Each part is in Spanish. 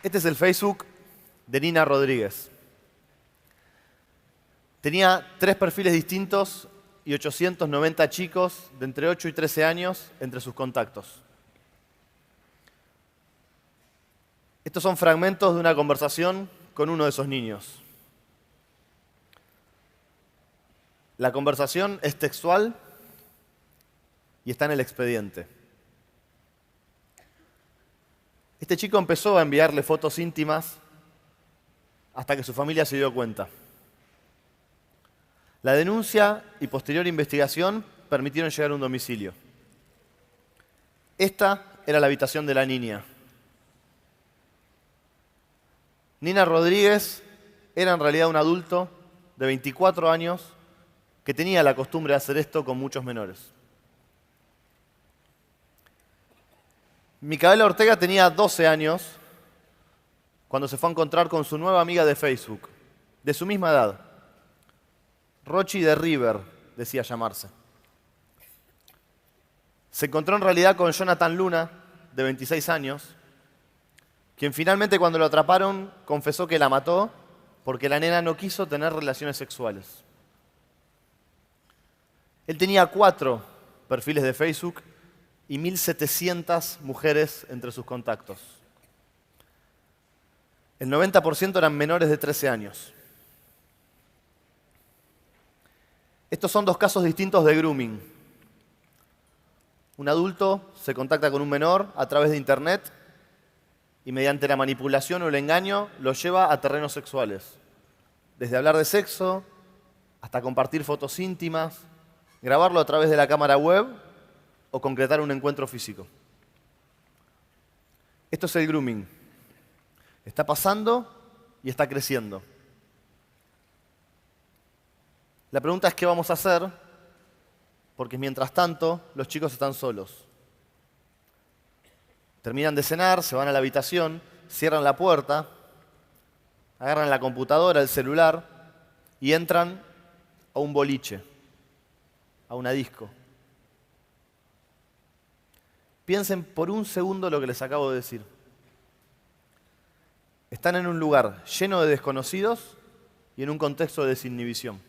Este es el Facebook de Nina Rodríguez. Tenía 3 perfiles distintos y 890 chicos de entre 8 y 13 años entre sus contactos. Estos son fragmentos de una conversación con uno de esos niños. La conversación es textual y está en el expediente. Este chico empezó a enviarle fotos íntimas hasta que su familia se dio cuenta. La denuncia y posterior investigación permitieron llegar a un domicilio. Esta era la habitación de la niña. Nina Rodríguez era en realidad un adulto de 24 años que tenía la costumbre de hacer esto con muchos menores. Micaela Ortega tenía 12 años cuando se fue a encontrar con su nueva amiga de Facebook, de su misma edad. Rochi de River, decía llamarse. Se encontró en realidad con Jonathan Luna, de 26 años, quien finalmente cuando lo atraparon confesó que la mató porque la nena no quiso tener relaciones sexuales. Él tenía 4 perfiles de Facebook y 1.700 mujeres entre sus contactos. El 90% eran menores de 13 años. Estos son 2 casos distintos de grooming. Un adulto se contacta con un menor a través de Internet y mediante la manipulación o el engaño lo lleva a terrenos sexuales. Desde hablar de sexo hasta compartir fotos íntimas, grabarlo a través de la cámara web o concretar un encuentro físico. Esto es el grooming. Está pasando y está creciendo. La pregunta es qué vamos a hacer, porque mientras tanto los chicos están solos. Terminan de cenar, se van a la habitación, cierran la puerta, agarran la computadora, el celular y entran a un boliche, a una disco. Piensen por un segundo lo que les acabo de decir. Están en un lugar lleno de desconocidos y en un contexto de desinhibición.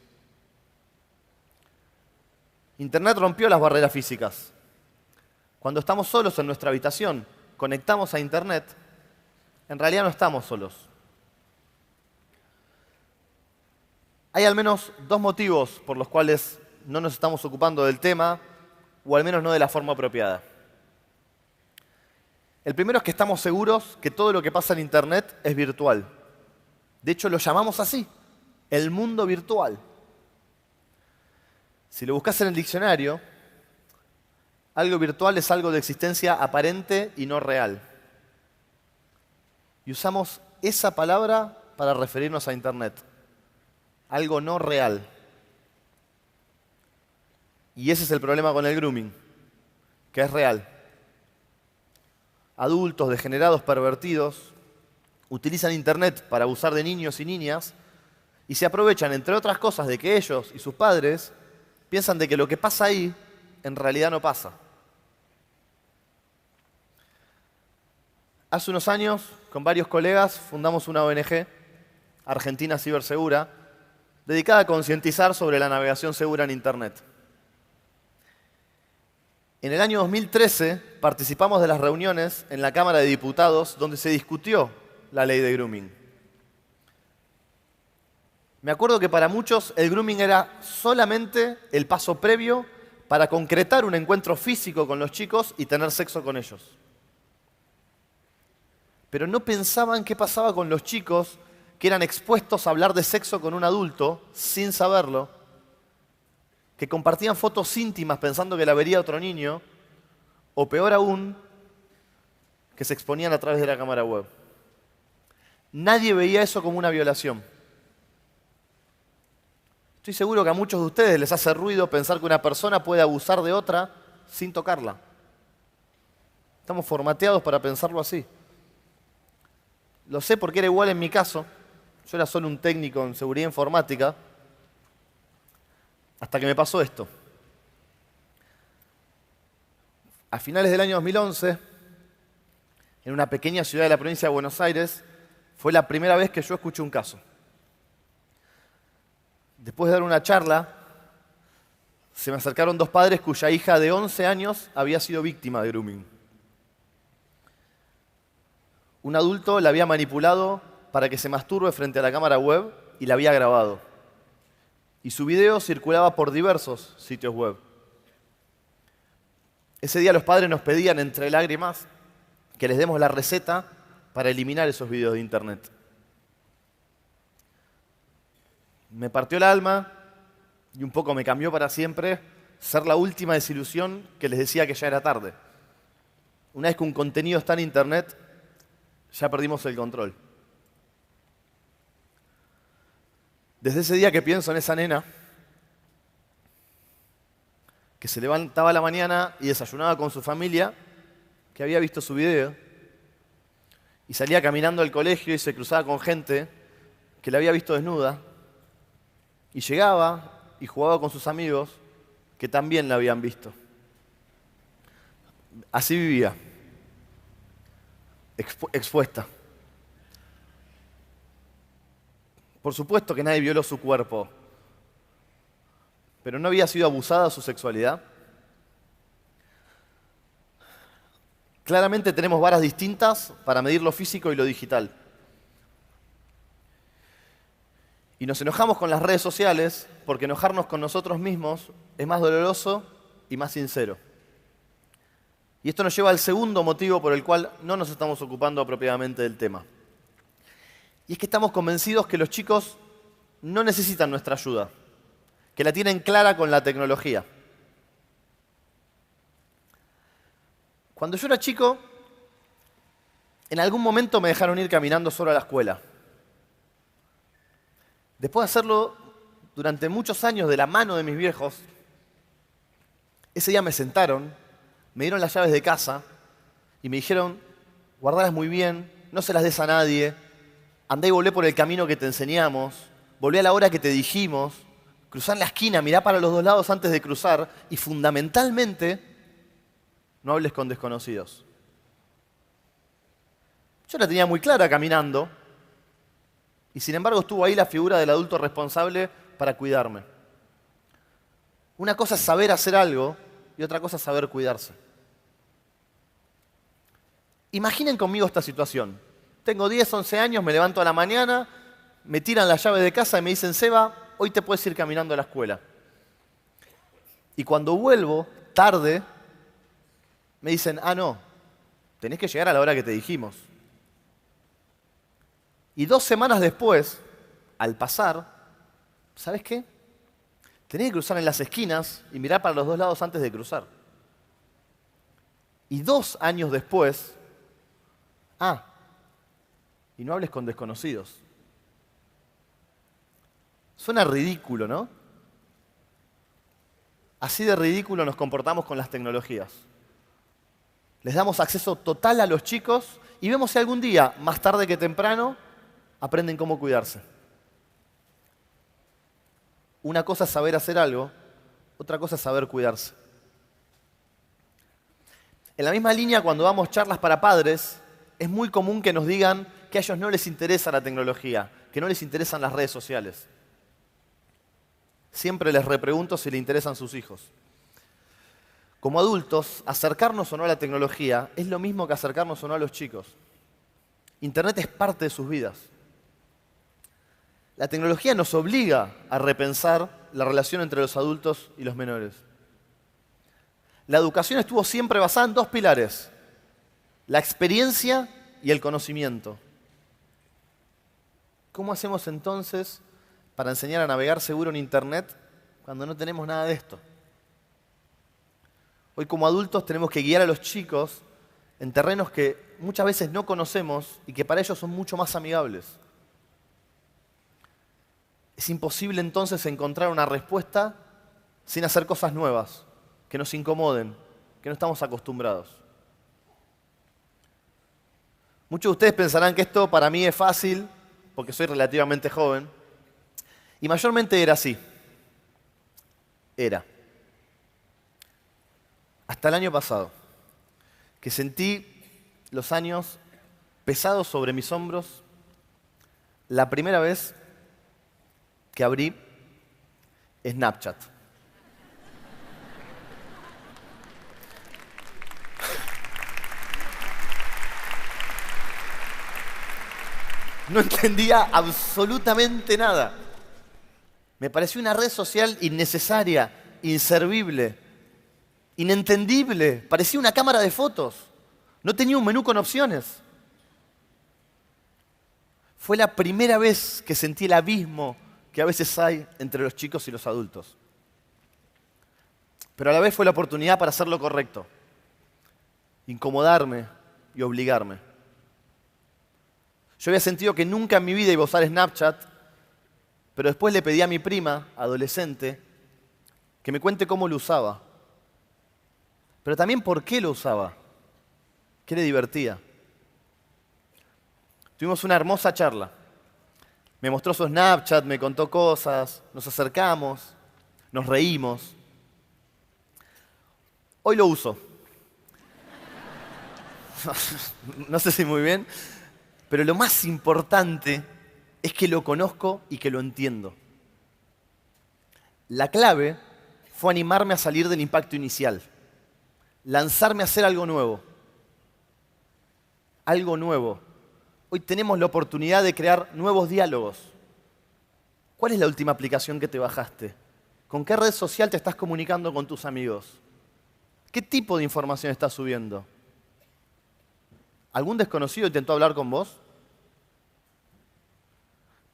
Internet rompió las barreras físicas. Cuando estamos solos en nuestra habitación, conectamos a Internet, en realidad no estamos solos. Hay al menos 2 motivos por los cuales no nos estamos ocupando del tema, o al menos no de la forma apropiada. El primero es que estamos seguros que todo lo que pasa en Internet es virtual. De hecho, lo llamamos así, el mundo virtual. Si lo buscas en el diccionario, algo virtual es algo de existencia aparente y no real. Y usamos esa palabra para referirnos a Internet. Algo no real. Y ese es el problema con el grooming, que es real. Adultos, degenerados, pervertidos, utilizan Internet para abusar de niños y niñas y se aprovechan, entre otras cosas, de que ellos y sus padres piensan de que lo que pasa ahí en realidad no pasa. Hace unos años, con varios colegas, fundamos una ONG, Argentina Cibersegura, dedicada a concientizar sobre la navegación segura en Internet. En el año 2013 participamos de las reuniones en la Cámara de Diputados donde se discutió la ley de grooming. Me acuerdo que para muchos el grooming era solamente el paso previo para concretar un encuentro físico con los chicos y tener sexo con ellos. Pero no pensaban qué pasaba con los chicos que eran expuestos a hablar de sexo con un adulto sin saberlo, que compartían fotos íntimas pensando que la vería otro niño, o peor aún, que se exponían a través de la cámara web. Nadie veía eso como una violación. Estoy seguro que a muchos de ustedes les hace ruido pensar que una persona puede abusar de otra sin tocarla. Estamos formateados para pensarlo así. Lo sé porque era igual en mi caso. Yo era solo un técnico en seguridad informática. Hasta que me pasó esto. A finales del año 2011, en una pequeña ciudad de la provincia de Buenos Aires, fue la primera vez que yo escuché un caso. Después de dar una charla, se me acercaron dos padres cuya hija de 11 años había sido víctima de grooming. Un adulto la había manipulado para que se masturbe frente a la cámara web y la había grabado. Y su video circulaba por diversos sitios web. Ese día los padres nos pedían, entre lágrimas, que les demos la receta para eliminar esos videos de internet. Me partió el alma y un poco me cambió para siempre ser la última desilusión que les decía que ya era tarde. Una vez que un contenido está en internet, ya perdimos el control. Desde ese día que pienso en esa nena, que se levantaba a la mañana y desayunaba con su familia, que había visto su video, y salía caminando al colegio y se cruzaba con gente que la había visto desnuda, y llegaba y jugaba con sus amigos que también la habían visto. Así vivía, expuesta. Por supuesto que nadie violó su cuerpo, pero ¿no había sido abusada su sexualidad? Claramente tenemos varas distintas para medir lo físico y lo digital. Y nos enojamos con las redes sociales porque enojarnos con nosotros mismos es más doloroso y más sincero. Y esto nos lleva al segundo motivo por el cual no nos estamos ocupando apropiadamente del tema. Y es que estamos convencidos que los chicos no necesitan nuestra ayuda, que la tienen clara con la tecnología. Cuando yo era chico, en algún momento me dejaron ir caminando solo a la escuela. Después de hacerlo durante muchos años de la mano de mis viejos, ese día me sentaron, me dieron las llaves de casa y me dijeron, guardalas muy bien, no se las des a nadie, andá y volvé por el camino que te enseñamos, volvé a la hora que te dijimos, cruzá en la esquina, mirá para los dos lados antes de cruzar y fundamentalmente, no hables con desconocidos. Yo la tenía muy clara caminando y sin embargo estuvo ahí la figura del adulto responsable para cuidarme. Una cosa es saber hacer algo y otra cosa es saber cuidarse. Imaginen conmigo esta situación. Tengo 10, 11 años, me levanto a la mañana, me tiran la llave de casa y me dicen, Seba, hoy te puedes ir caminando a la escuela. Y cuando vuelvo, tarde, me dicen, no, tenés que llegar a la hora que te dijimos. Y 2 semanas después, al pasar, ¿sabes qué? Tenés que cruzar en las esquinas y mirar para los dos lados antes de cruzar. Y 2 años después, y no hables con desconocidos. Suena ridículo, ¿no? Así de ridículo nos comportamos con las tecnologías. Les damos acceso total a los chicos y vemos si algún día, más tarde que temprano, aprenden cómo cuidarse. Una cosa es saber hacer algo, otra cosa es saber cuidarse. En la misma línea, cuando damos charlas para padres, es muy común que nos digan que a ellos no les interesa la tecnología, que no les interesan las redes sociales. Siempre les repregunto si les interesan sus hijos. Como adultos, acercarnos o no a la tecnología es lo mismo que acercarnos o no a los chicos. Internet es parte de sus vidas. La tecnología nos obliga a repensar la relación entre los adultos y los menores. La educación estuvo siempre basada en 2 pilares: la experiencia y el conocimiento. ¿Cómo hacemos entonces para enseñar a navegar seguro en Internet cuando no tenemos nada de esto? Hoy como adultos tenemos que guiar a los chicos en terrenos que muchas veces no conocemos y que para ellos son mucho más amigables. Es imposible entonces encontrar una respuesta sin hacer cosas nuevas, que nos incomoden, que no estamos acostumbrados. Muchos de ustedes pensarán que esto para mí es fácil, porque soy relativamente joven, y mayormente era así. Hasta el año pasado, que sentí los años pesados sobre mis hombros, la primera vez que abrí Snapchat. No entendía absolutamente nada. Me pareció una red social innecesaria, inservible, inentendible. Parecía una cámara de fotos. No tenía un menú con opciones. Fue la primera vez que sentí el abismo que a veces hay entre los chicos y los adultos. Pero a la vez fue la oportunidad para hacer lo correcto. Incomodarme y obligarme. Yo había sentido que nunca en mi vida iba a usar Snapchat, pero después le pedí a mi prima, adolescente, que me cuente cómo lo usaba. Pero también por qué lo usaba. ¿Qué le divertía? Tuvimos una hermosa charla. Me mostró su Snapchat, me contó cosas, nos acercamos, nos reímos. Hoy lo uso. No sé si muy bien, pero lo más importante es que lo conozco y que lo entiendo. La clave fue animarme a salir del impacto inicial, lanzarme a hacer algo nuevo. Algo nuevo. Hoy tenemos la oportunidad de crear nuevos diálogos. ¿Cuál es la última aplicación que te bajaste? ¿Con qué red social te estás comunicando con tus amigos? ¿Qué tipo de información estás subiendo? ¿Algún desconocido intentó hablar con vos?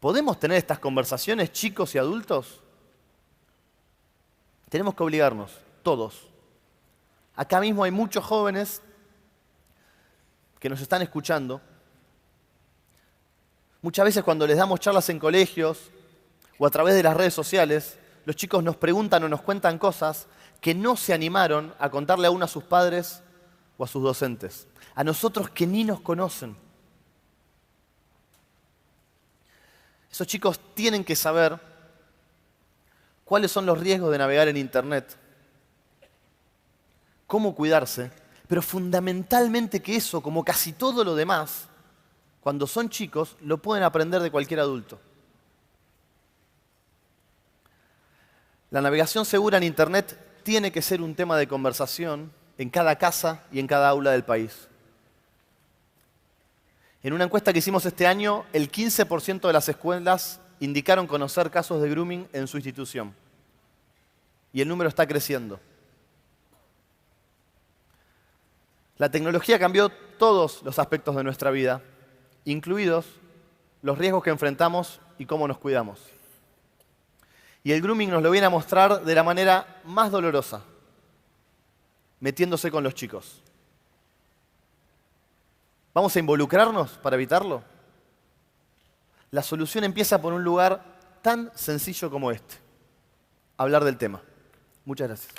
¿Podemos tener estas conversaciones, chicos y adultos? Tenemos que obligarnos, todos. Acá mismo hay muchos jóvenes que nos están escuchando. Muchas veces cuando les damos charlas en colegios o a través de las redes sociales, los chicos nos preguntan o nos cuentan cosas que no se animaron a contarle aún a sus padres o a sus docentes. A nosotros que ni nos conocen. Esos chicos tienen que saber cuáles son los riesgos de navegar en Internet, cómo cuidarse, pero fundamentalmente que eso, como casi todo lo demás, cuando son chicos, lo pueden aprender de cualquier adulto. La navegación segura en Internet tiene que ser un tema de conversación en cada casa y en cada aula del país. En una encuesta que hicimos este año, el 15% de las escuelas indicaron conocer casos de grooming en su institución. Y el número está creciendo. La tecnología cambió todos los aspectos de nuestra vida, incluidos los riesgos que enfrentamos y cómo nos cuidamos. Y el grooming nos lo viene a mostrar de la manera más dolorosa, metiéndose con los chicos. ¿Vamos a involucrarnos para evitarlo? La solución empieza por un lugar tan sencillo como este: hablar del tema. Muchas gracias.